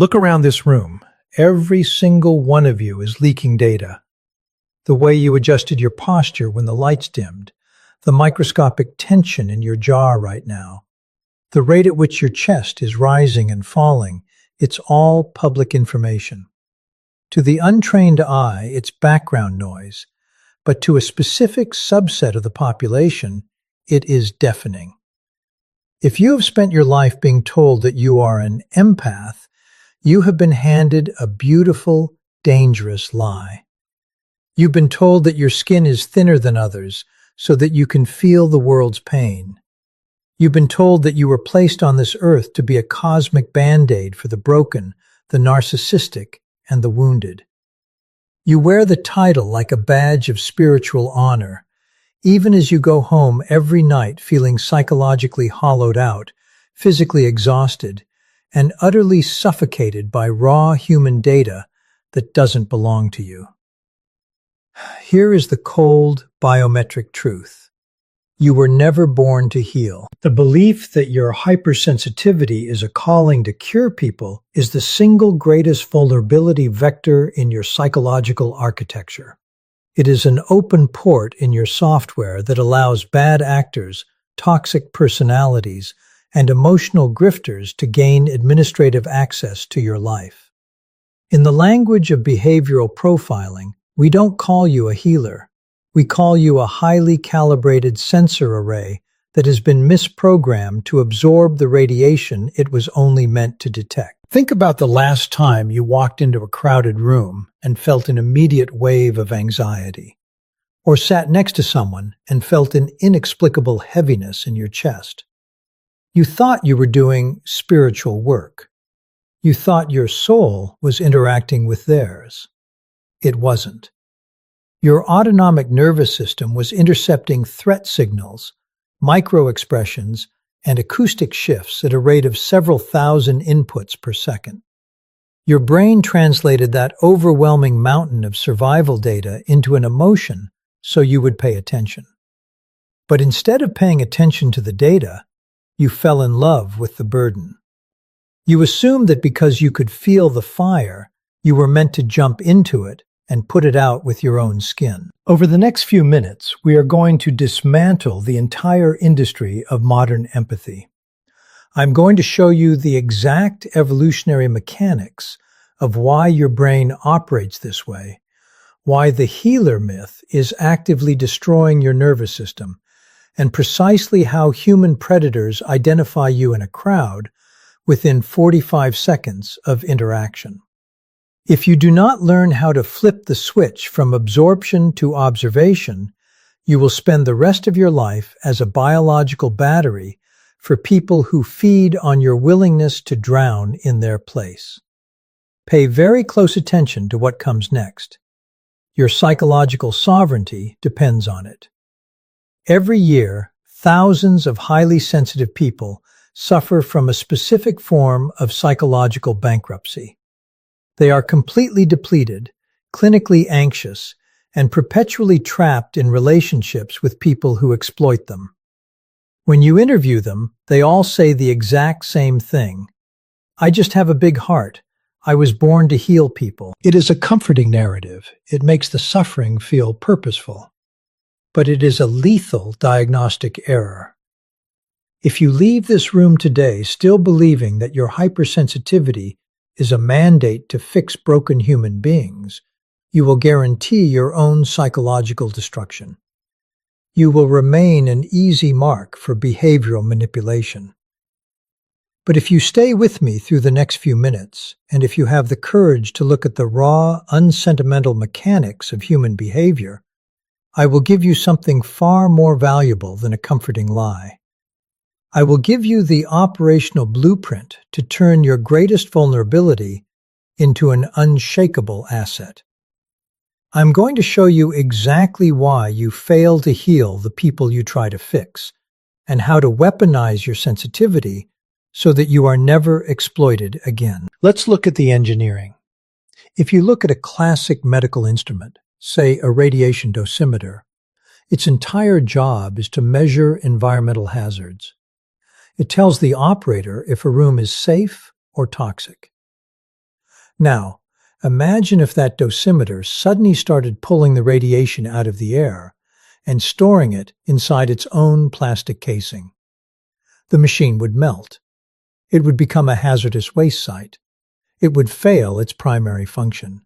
Look around this room. Every single one of you is leaking data. The way you adjusted your posture when the lights dimmed, the microscopic tension in your jaw right now, the rate at which your chest is rising and falling, it's all public information. To the untrained eye, it's background noise, but to a specific subset of the population, it is deafening. If you have spent your life being told that you are an empath, you have been handed a beautiful, dangerous lie. You've been told that your skin is thinner than others so that you can feel the world's pain. You've been told that you were placed on this earth to be a cosmic band-aid for the broken, the narcissistic, and the wounded. You wear the title like a badge of spiritual honor, even as you go home every night feeling psychologically hollowed out, physically exhausted, and utterly suffocated by raw human data that doesn't belong to you. Here is the cold, biometric truth. You were never born to heal. The belief that your hypersensitivity is a calling to cure people is the single greatest vulnerability vector in your psychological architecture. It is an open port in your software that allows bad actors, toxic personalities, and emotional grifters to gain administrative access to your life. In the language of behavioral profiling, we don't call you a healer. We call you a highly calibrated sensor array that has been misprogrammed to absorb the radiation it was only meant to detect. Think about the last time you walked into a crowded room and felt an immediate wave of anxiety, or sat next to someone and felt an inexplicable heaviness in your chest. You thought you were doing spiritual work. You thought your soul was interacting with theirs. It wasn't. Your autonomic nervous system was intercepting threat signals, micro-expressions, and acoustic shifts at a rate of several thousand inputs per second. Your brain translated that overwhelming mountain of survival data into an emotion so you would pay attention. But instead of paying attention to the data, you fell in love with the burden. You assumed that because you could feel the fire, you were meant to jump into it and put it out with your own skin. Over the next few minutes, we are going to dismantle the entire industry of modern empathy. I'm going to show you the exact evolutionary mechanics of why your brain operates this way, why the healer myth is actively destroying your nervous system, and precisely how human predators identify you in a crowd within 45 seconds of interaction. If you do not learn how to flip the switch from absorption to observation, you will spend the rest of your life as a biological battery for people who feed on your willingness to drown in their place. Pay very close attention to what comes next. Your psychological sovereignty depends on it. Every year, thousands of highly sensitive people suffer from a specific form of psychological bankruptcy. They are completely depleted, clinically anxious, and perpetually trapped in relationships with people who exploit them. When you interview them, they all say the exact same thing. I just have a big heart. I was born to heal people. It is a comforting narrative. It makes the suffering feel purposeful. But it is a lethal diagnostic error. If you leave this room today still believing that your hypersensitivity is a mandate to fix broken human beings, you will guarantee your own psychological destruction. You will remain an easy mark for behavioral manipulation. But if you stay with me through the next few minutes, and if you have the courage to look at the raw, unsentimental mechanics of human behavior, I will give you something far more valuable than a comforting lie. I will give you the operational blueprint to turn your greatest vulnerability into an unshakable asset. I'm going to show you exactly why you fail to heal the people you try to fix, and how to weaponize your sensitivity so that you are never exploited again. Let's look at the engineering. If you look at a classic medical instrument, say a radiation dosimeter, its entire job is to measure environmental hazards. It tells the operator if a room is safe or toxic. Now, imagine if that dosimeter suddenly started pulling the radiation out of the air and storing it inside its own plastic casing. The machine would melt. It would become a hazardous waste site. It would fail its primary function.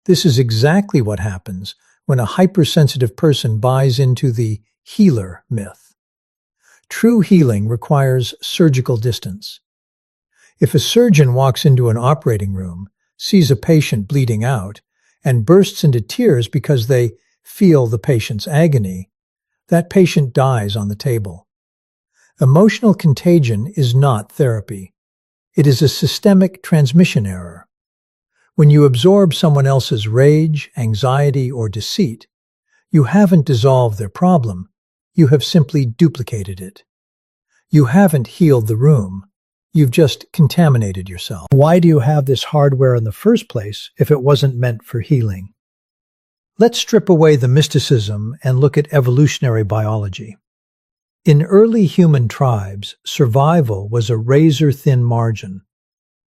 This is exactly what happens when a hypersensitive person buys into the healer myth. True healing requires surgical distance. If a surgeon walks into an operating room, sees a patient bleeding out, and bursts into tears because they feel the patient's agony, that patient dies on the table. Emotional contagion is not therapy. It is a systemic transmission error. When you absorb someone else's rage, anxiety, or deceit, you haven't dissolved their problem. You have simply duplicated it. You haven't healed the room. You've just contaminated yourself. Why do you have this hardware in the first place if it wasn't meant for healing? Let's strip away the mysticism and look at evolutionary biology. In early human tribes, survival was a razor-thin margin.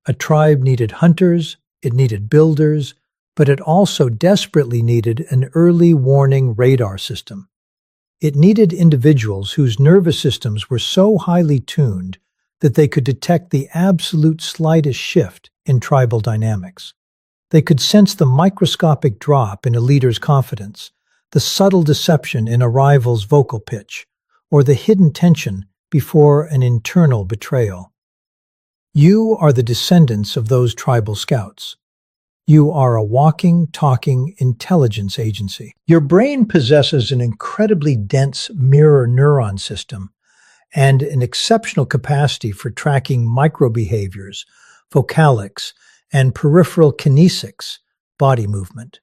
A tribe needed hunters, it needed builders, but it also desperately needed an early warning radar system. It needed individuals whose nervous systems were so highly tuned that they could detect the absolute slightest shift in tribal dynamics. They could sense the microscopic drop in a leader's confidence, the subtle deception in a rival's vocal pitch, or the hidden tension before an internal betrayal. You are the descendants of those tribal scouts. You are a walking, talking intelligence agency. Your brain possesses an incredibly dense mirror neuron system and an exceptional capacity for tracking microbehaviors, vocalics, and peripheral kinesics, body movement.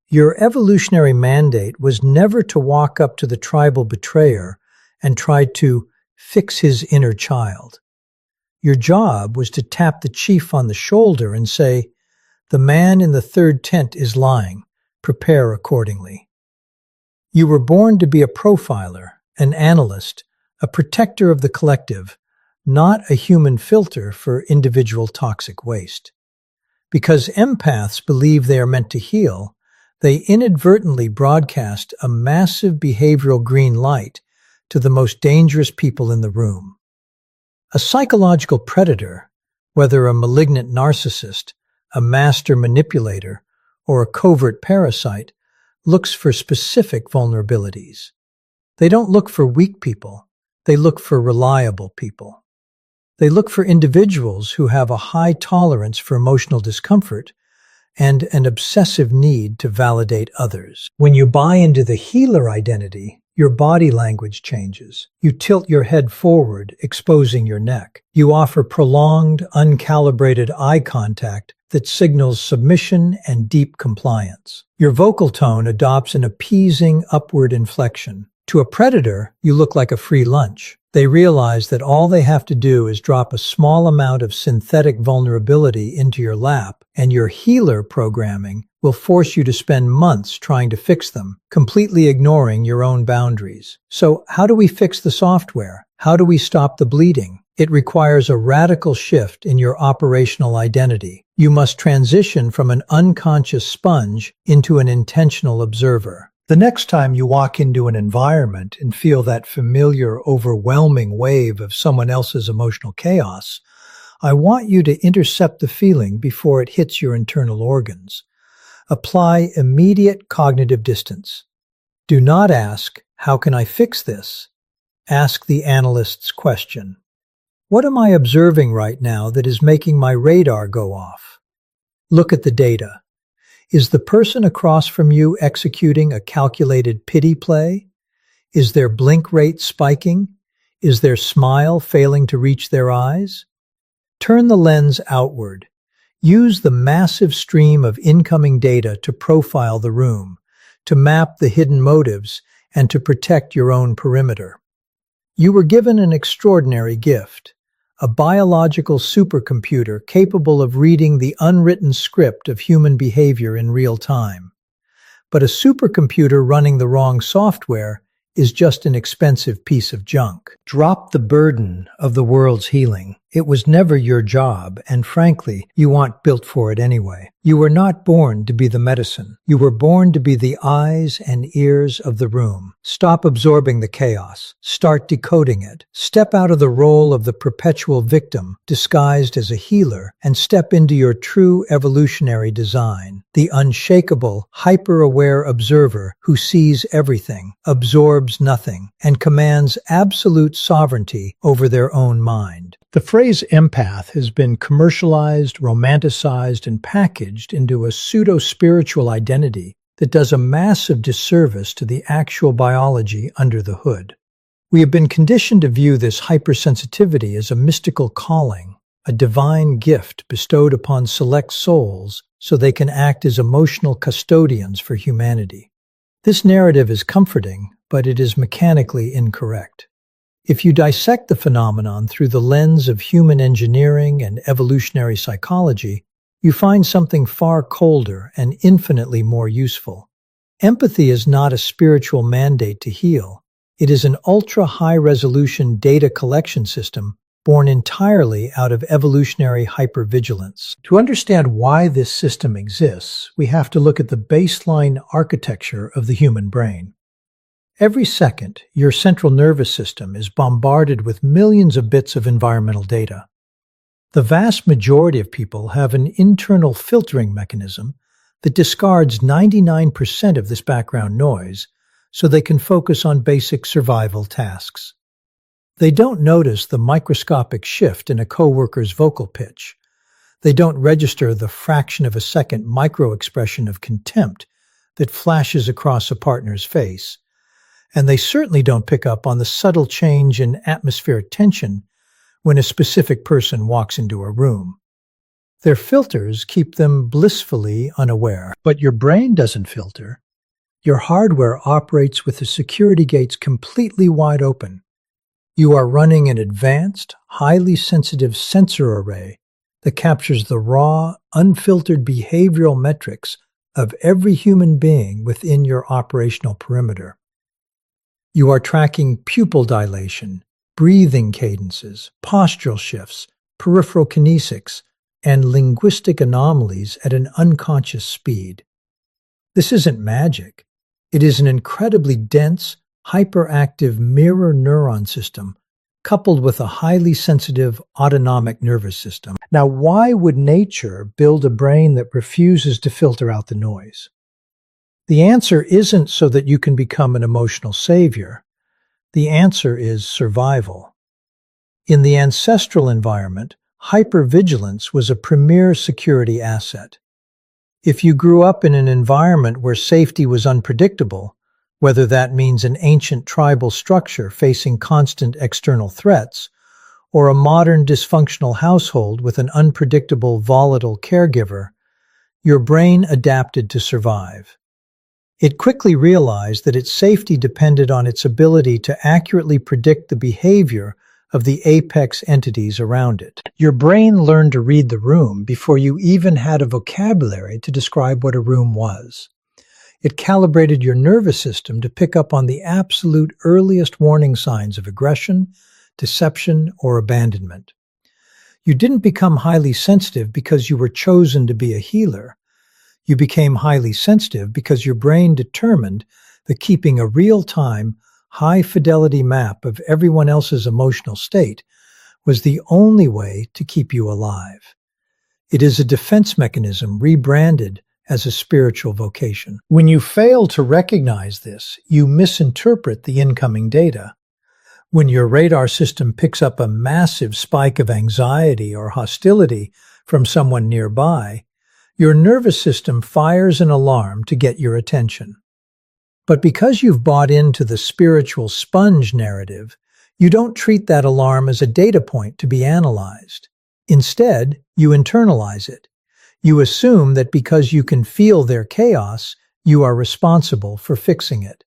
Your evolutionary mandate was never to walk up to the tribal betrayer and try to fix his inner child. Your job was to tap the chief on the shoulder and say, "The man in the third tent is lying. Prepare accordingly." You were born to be a profiler, an analyst, a protector of the collective, not a human filter for individual toxic waste. Because empaths believe they are meant to heal, they inadvertently broadcast a massive behavioral green light to the most dangerous people in the room. A psychological predator, whether a malignant narcissist, a master manipulator, or a covert parasite, looks for specific vulnerabilities. They don't look for weak people. They look for reliable people. They look for individuals who have a high tolerance for emotional discomfort and an obsessive need to validate others. When you buy into the healer identity, your body language changes. You tilt your head forward, exposing your neck. You offer prolonged, uncalibrated eye contact that signals submission and deep compliance. Your vocal tone adopts an appeasing upward inflection. To a predator, you look like a free lunch. They realize that all they have to do is drop a small amount of synthetic vulnerability into your lap, and your healer programming will force you to spend months trying to fix them, completely ignoring your own boundaries. So, how do we fix the software? How do we stop the bleeding? It requires a radical shift in your operational identity. You must transition from an unconscious sponge into an intentional observer. The next time you walk into an environment and feel that familiar, overwhelming wave of someone else's emotional chaos, I want you to intercept the feeling before it hits your internal organs. Apply immediate cognitive distance. Do not ask, "How can I fix this?" Ask the analyst's question. What am I observing right now that is making my radar go off? Look at the data. Is the person across from you executing a calculated pity play? Is their blink rate spiking? Is their smile failing to reach their eyes? Turn the lens outward. Use the massive stream of incoming data to profile the room, to map the hidden motives, and to protect your own perimeter. You were given an extraordinary gift, a biological supercomputer capable of reading the unwritten script of human behavior in real time. But a supercomputer running the wrong software is just an expensive piece of junk. Drop the burden of the world's healing. It was never your job, and frankly, you aren't built for it anyway. You were not born to be the medicine. You were born to be the eyes and ears of the room. Stop absorbing the chaos. Start decoding it. Step out of the role of the perpetual victim, disguised as a healer, and step into your true evolutionary design. The unshakable, hyper-aware observer who sees everything, absorbs nothing, and commands absolute sovereignty over their own mind. The phrase empath has been commercialized, romanticized, and packaged into a pseudo-spiritual identity that does a massive disservice to the actual biology under the hood. We have been conditioned to view this hypersensitivity as a mystical calling, a divine gift bestowed upon select souls so they can act as emotional custodians for humanity. This narrative is comforting, but it is mechanically incorrect. If you dissect the phenomenon through the lens of human engineering and evolutionary psychology, you find something far colder and infinitely more useful. Empathy is not a spiritual mandate to heal. It is an ultra-high-resolution data collection system born entirely out of evolutionary hypervigilance. To understand why this system exists, we have to look at the baseline architecture of the human brain. Every second, your central nervous system is bombarded with millions of bits of environmental data. The vast majority of people have an internal filtering mechanism that discards 99% of this background noise so they can focus on basic survival tasks. They don't notice the microscopic shift in a coworker's vocal pitch. They don't register the fraction of a second micro-expression of contempt that flashes across a partner's face. And they certainly don't pick up on the subtle change in atmospheric tension when a specific person walks into a room. Their filters keep them blissfully unaware. But your brain doesn't filter. Your hardware operates with the security gates completely wide open. You are running an advanced, highly sensitive sensor array that captures the raw, unfiltered behavioral metrics of every human being within your operational perimeter. You are tracking pupil dilation, breathing cadences, postural shifts, peripheral kinesics, and linguistic anomalies at an unconscious speed. This isn't magic. It is an incredibly dense, hyperactive mirror neuron system coupled with a highly sensitive autonomic nervous system. Now, why would nature build a brain that refuses to filter out the noise? The answer isn't so that you can become an emotional savior. The answer is survival. In the ancestral environment, hypervigilance was a premier security asset. If you grew up in an environment where safety was unpredictable, whether that means an ancient tribal structure facing constant external threats, or a modern dysfunctional household with an unpredictable, volatile caregiver, your brain adapted to survive. It quickly realized that its safety depended on its ability to accurately predict the behavior of the apex entities around it. Your brain learned to read the room before you even had a vocabulary to describe what a room was. It calibrated your nervous system to pick up on the absolute earliest warning signs of aggression, deception, or abandonment. You didn't become highly sensitive because you were chosen to be a healer. You became highly sensitive because your brain determined that keeping a real-time, high-fidelity map of everyone else's emotional state was the only way to keep you alive. It is a defense mechanism rebranded as a spiritual vocation. When you fail to recognize this, you misinterpret the incoming data. When your radar system picks up a massive spike of anxiety or hostility from someone nearby, your nervous system fires an alarm to get your attention. But because you've bought into the spiritual sponge narrative, you don't treat that alarm as a data point to be analyzed. Instead, you internalize it. You assume that because you can feel their chaos, you are responsible for fixing it.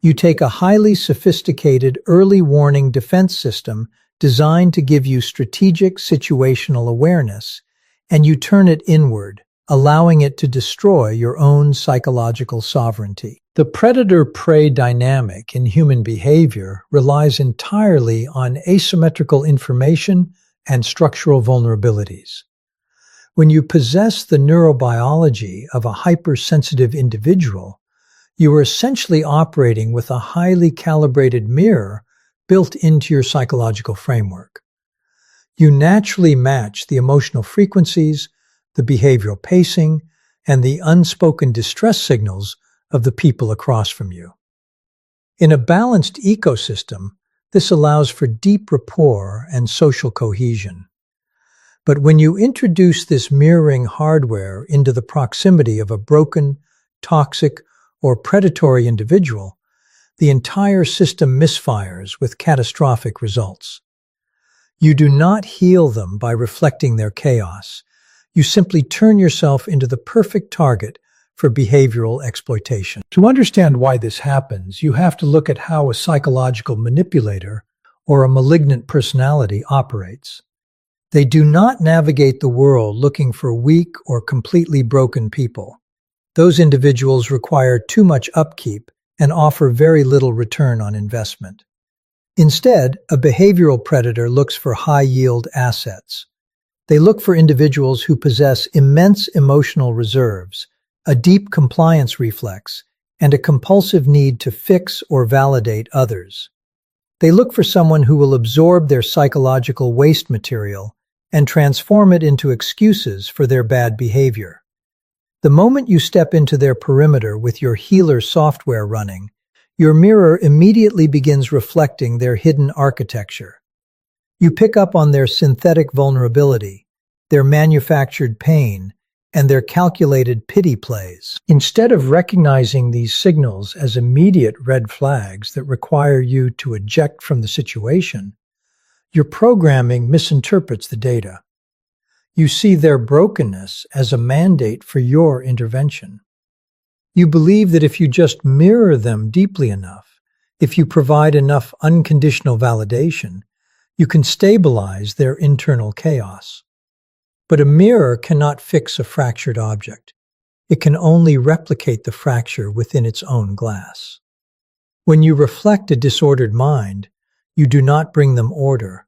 You take a highly sophisticated early warning defense system designed to give you strategic situational awareness, and you turn it inward, allowing it to destroy your own psychological sovereignty. The predator-prey dynamic in human behavior relies entirely on asymmetrical information and structural vulnerabilities. When you possess the neurobiology of a hypersensitive individual, you are essentially operating with a highly calibrated mirror built into your psychological framework. You naturally match the emotional frequencies, the behavioral pacing, and the unspoken distress signals of the people across from you. In a balanced ecosystem, this allows for deep rapport and social cohesion. But when you introduce this mirroring hardware into the proximity of a broken, toxic, or predatory individual, the entire system misfires with catastrophic results. You do not heal them by reflecting their chaos. You simply turn yourself into the perfect target for behavioral exploitation. To understand why this happens, you have to look at how a psychological manipulator or a malignant personality operates. They do not navigate the world looking for weak or completely broken people. Those individuals require too much upkeep and offer very little return on investment. Instead, a behavioral predator looks for high-yield assets. They look for individuals who possess immense emotional reserves, a deep compliance reflex, and a compulsive need to fix or validate others. They look for someone who will absorb their psychological waste material and transform it into excuses for their bad behavior. The moment you step into their perimeter with your healer software running, your mirror immediately begins reflecting their hidden architecture. You pick up on their synthetic vulnerability, their manufactured pain, and their calculated pity plays. Instead of recognizing these signals as immediate red flags that require you to eject from the situation, your programming misinterprets the data. You see their brokenness as a mandate for your intervention. You believe that if you just mirror them deeply enough, if you provide enough unconditional validation, you can stabilize their internal chaos. But a mirror cannot fix a fractured object. It can only replicate the fracture within its own glass. When you reflect a disordered mind, you do not bring them order.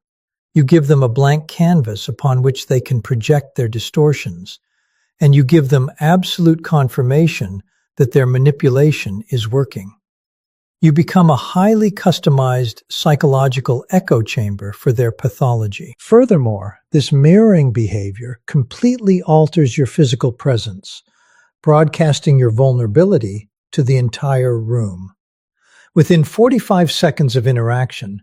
You give them a blank canvas upon which they can project their distortions, and you give them absolute confirmation that their manipulation is working. You become a highly customized psychological echo chamber for their pathology. Furthermore, this mirroring behavior completely alters your physical presence, broadcasting your vulnerability to the entire room. Within 45 seconds of interaction,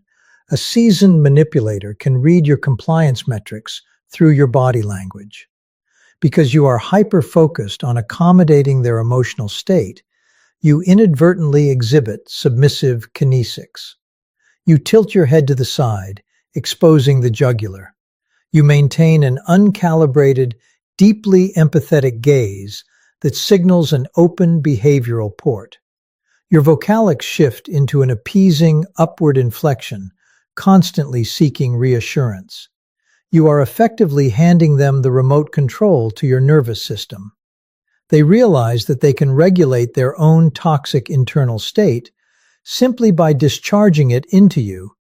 a seasoned manipulator can read your compliance metrics through your body language. Because you are hyper-focused on accommodating their emotional state, you inadvertently exhibit submissive kinesics. You tilt your head to the side, exposing the jugular. You maintain an uncalibrated, deeply empathetic gaze that signals an open behavioral port. Your vocalics shift into an appeasing upward inflection, constantly seeking reassurance. You are effectively handing them the remote control to your nervous system. They realize that they can regulate their own toxic internal state simply by discharging it into you,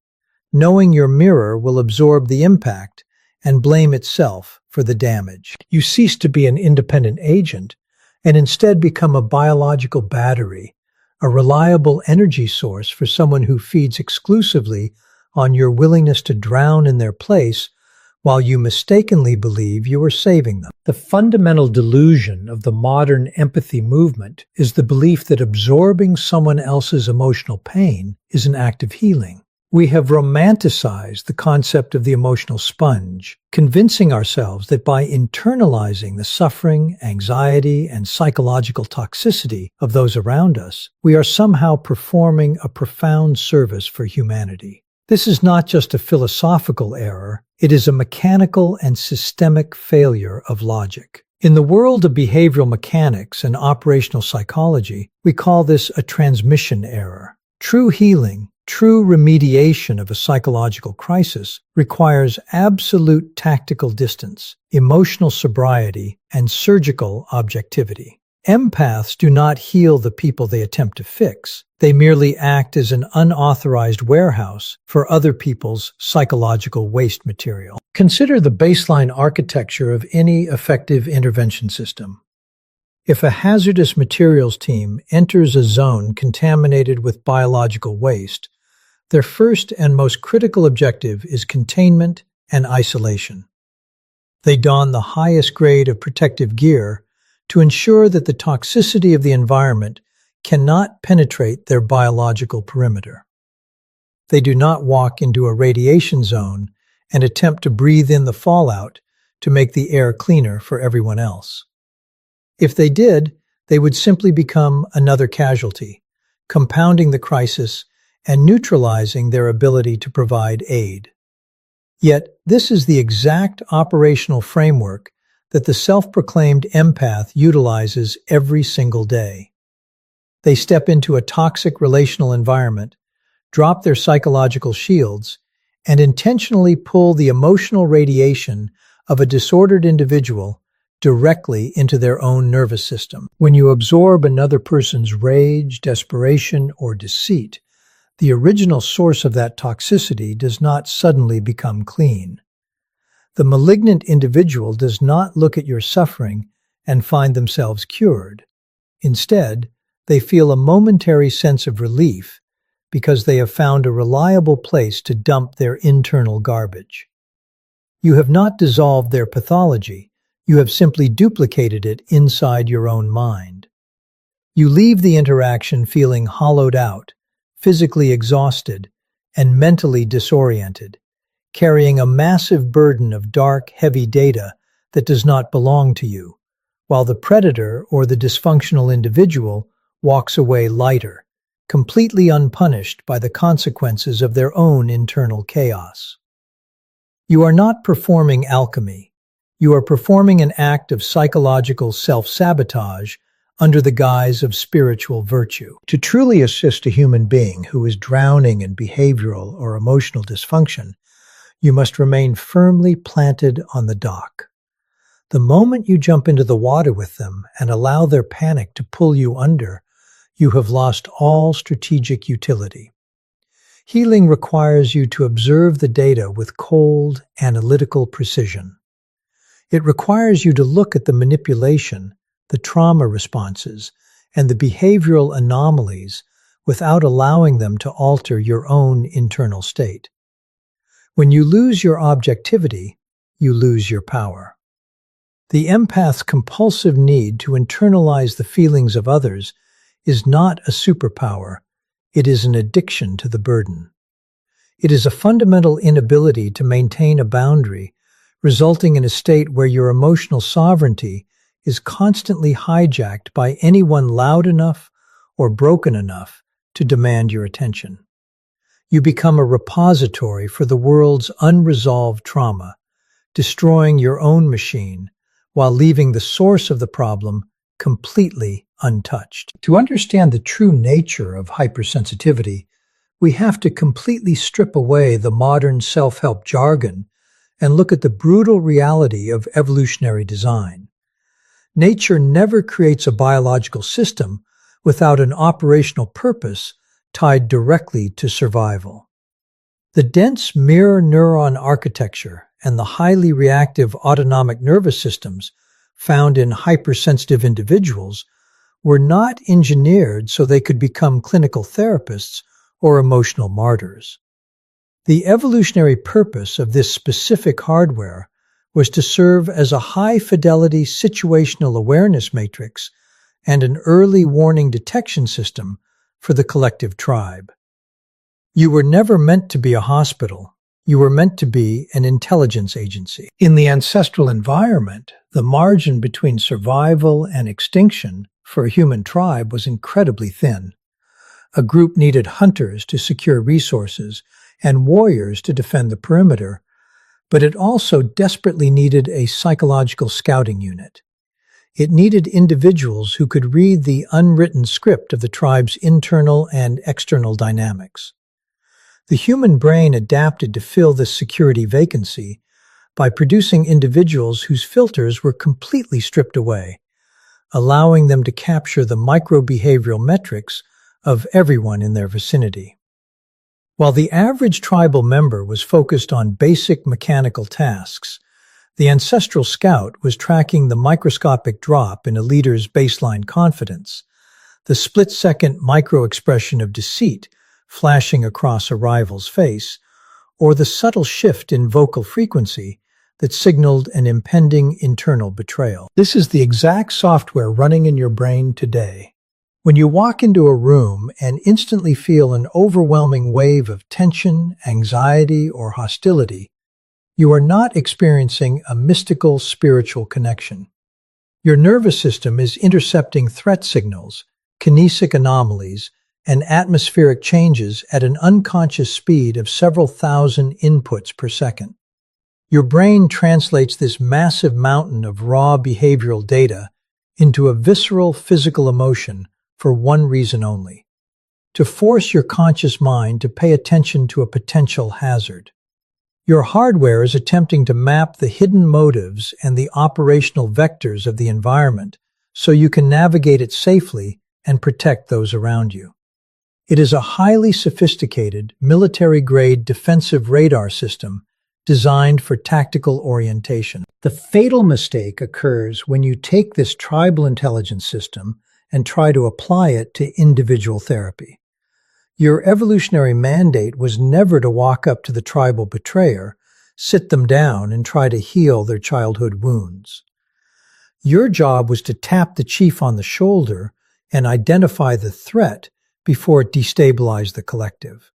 knowing your mirror will absorb the impact and blame itself for the damage. You cease to be an independent agent and instead become a biological battery, a reliable energy source for someone who feeds exclusively on your willingness to drown in their place while you mistakenly believe you are saving them. The fundamental delusion of the modern empathy movement is the belief that absorbing someone else's emotional pain is an act of healing. We have romanticized the concept of the emotional sponge, convincing ourselves that by internalizing the suffering, anxiety, and psychological toxicity of those around us, we are somehow performing a profound service for humanity. This is not just a philosophical error, it is a mechanical and systemic failure of logic. In the world of behavioral mechanics and operational psychology, we call this a transmission error. True healing, true remediation of a psychological crisis requires absolute tactical distance, emotional sobriety, and surgical objectivity. Empaths do not heal the people they attempt to fix. They merely act as an unauthorized warehouse for other people's psychological waste material. Consider the baseline architecture of any effective intervention system. If a hazardous materials team enters a zone contaminated with biological waste, their first and most critical objective is containment and isolation. They don the highest grade of protective gear to ensure that the toxicity of the environment cannot penetrate their biological perimeter. They do not walk into a radiation zone and attempt to breathe in the fallout to make the air cleaner for everyone else. If they did, they would simply become another casualty, compounding the crisis and neutralizing their ability to provide aid. Yet, this is the exact operational framework that the self-proclaimed empath utilizes every single day. They step into a toxic relational environment, drop their psychological shields, and intentionally pull the emotional radiation of a disordered individual directly into their own nervous system. When you absorb another person's rage, desperation, or deceit, the original source of that toxicity does not suddenly become clean. The malignant individual does not look at your suffering and find themselves cured. Instead, they feel a momentary sense of relief because they have found a reliable place to dump their internal garbage. You have not dissolved their pathology, you have simply duplicated it inside your own mind. You leave the interaction feeling hollowed out, physically exhausted, and mentally disoriented, carrying a massive burden of dark, heavy data that does not belong to you, while the predator or the dysfunctional individual walks away lighter, completely unpunished by the consequences of their own internal chaos. You are not performing alchemy. You are performing an act of psychological self-sabotage under the guise of spiritual virtue. To truly assist a human being who is drowning in behavioral or emotional dysfunction, you must remain firmly planted on the dock. The moment you jump into the water with them and allow their panic to pull you under, you have lost all strategic utility. Healing requires you to observe the data with cold, analytical precision. It requires you to look at the manipulation, the trauma responses, and the behavioral anomalies without allowing them to alter your own internal state. When you lose your objectivity, you lose your power. The empath's compulsive need to internalize the feelings of others is not a superpower, it is an addiction to the burden. It is a fundamental inability to maintain a boundary, resulting in a state where your emotional sovereignty is constantly hijacked by anyone loud enough or broken enough to demand your attention. You become a repository for the world's unresolved trauma, destroying your own machine while leaving the source of the problem completely untouched. To understand the true nature of hypersensitivity, we have to completely strip away the modern self-help jargon and look at the brutal reality of evolutionary design. Nature never creates a biological system without an operational purpose tied directly to survival. The dense mirror neuron architecture and the highly reactive autonomic nervous systems found in hypersensitive individuals were not engineered so they could become clinical therapists or emotional martyrs. The evolutionary purpose of this specific hardware was to serve as a high-fidelity situational awareness matrix and an early warning detection system for the collective tribe. You were never meant to be a hospital. You were meant to be an intelligence agency. In the ancestral environment, the margin between survival and extinction for a human tribe was incredibly thin. A group needed hunters to secure resources and warriors to defend the perimeter, but it also desperately needed a psychological scouting unit. It needed individuals who could read the unwritten script of the tribe's internal and external dynamics. The human brain adapted to fill this security vacancy by producing individuals whose filters were completely stripped away, allowing them to capture the micro-behavioral metrics of everyone in their vicinity. While the average tribal member was focused on basic mechanical tasks, the ancestral scout was tracking the microscopic drop in a leader's baseline confidence, the split-second micro-expression of deceit flashing across a rival's face, or the subtle shift in vocal frequency that signaled an impending internal betrayal. This is the exact software running in your brain today. When you walk into a room and instantly feel an overwhelming wave of tension, anxiety, or hostility, you are not experiencing a mystical spiritual connection. Your nervous system is intercepting threat signals, kinesic anomalies, and atmospheric changes at an unconscious speed of several thousand inputs per second. Your brain translates this massive mountain of raw behavioral data into a visceral physical emotion for one reason only: to force your conscious mind to pay attention to a potential hazard. Your hardware is attempting to map the hidden motives and the operational vectors of the environment so you can navigate it safely and protect those around you. It is a highly sophisticated, military-grade defensive radar system designed for tactical orientation. The fatal mistake occurs when you take this tribal intelligence system and try to apply it to individual therapy. Your evolutionary mandate was never to walk up to the tribal betrayer, sit them down, and try to heal their childhood wounds. Your job was to tap the chief on the shoulder and identify the threat before it destabilized the collective.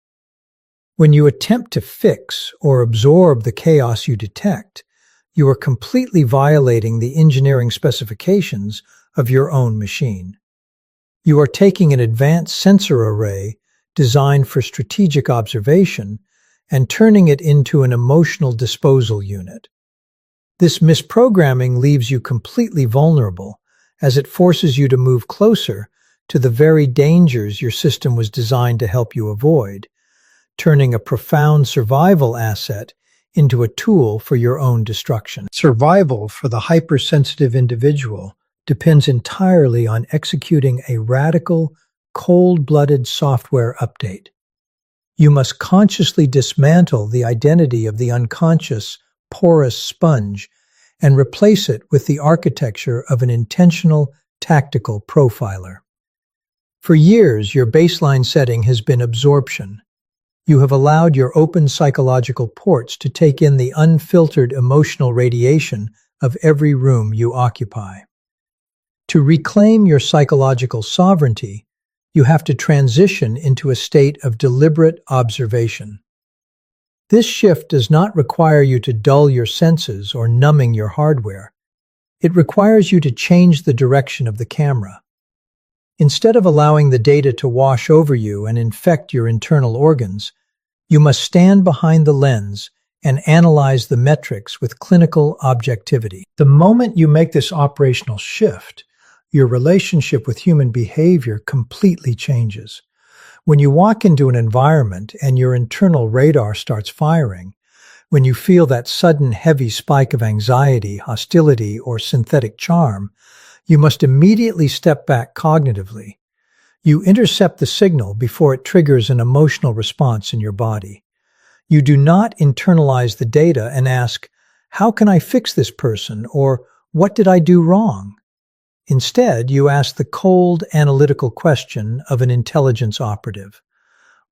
When you attempt to fix or absorb the chaos you detect, you are completely violating the engineering specifications of your own machine. You are taking an advanced sensor array designed for strategic observation and turning it into an emotional disposal unit. This misprogramming leaves you completely vulnerable, as it forces you to move closer to the very dangers your system was designed to help you avoid, turning a profound survival asset into a tool for your own destruction. Survival for the hypersensitive individual depends entirely on executing a radical, cold-blooded software update. You must consciously dismantle the identity of the unconscious, porous sponge and replace it with the architecture of an intentional, tactical profiler. For years, your baseline setting has been absorption. You have allowed your open psychological ports to take in the unfiltered emotional radiation of every room you occupy. To reclaim your psychological sovereignty, you have to transition into a state of deliberate observation. This shift does not require you to dull your senses or numbing your hardware. It requires you to change the direction of the camera. Instead of allowing the data to wash over you and infect your internal organs, you must stand behind the lens and analyze the metrics with clinical objectivity. The moment you make this operational shift, your relationship with human behavior completely changes. When you walk into an environment and your internal radar starts firing, when you feel that sudden heavy spike of anxiety, hostility, or synthetic charm, you must immediately step back cognitively. You intercept the signal before it triggers an emotional response in your body. You do not internalize the data and ask, "How can I fix this person?" or "What did I do wrong?" Instead, you ask the cold, analytical question of an intelligence operative.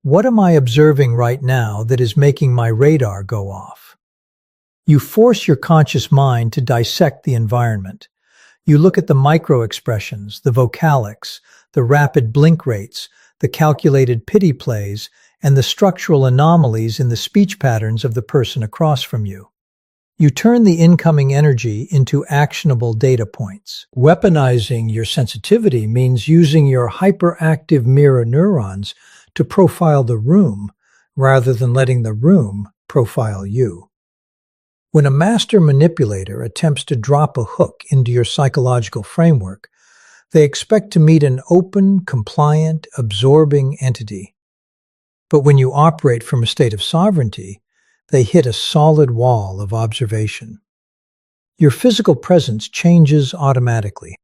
What am I observing right now that is making my radar go off? You force your conscious mind to dissect the environment. You look at the micro-expressions, the vocalics, the rapid blink rates, the calculated pity plays, and the structural anomalies in the speech patterns of the person across from you. You turn the incoming energy into actionable data points. Weaponizing your sensitivity means using your hyperactive mirror neurons to profile the room rather than letting the room profile you. When a master manipulator attempts to drop a hook into your psychological framework, they expect to meet an open, compliant, absorbing entity. But when you operate from a state of sovereignty, they hit a solid wall of observation. Your physical presence changes automatically.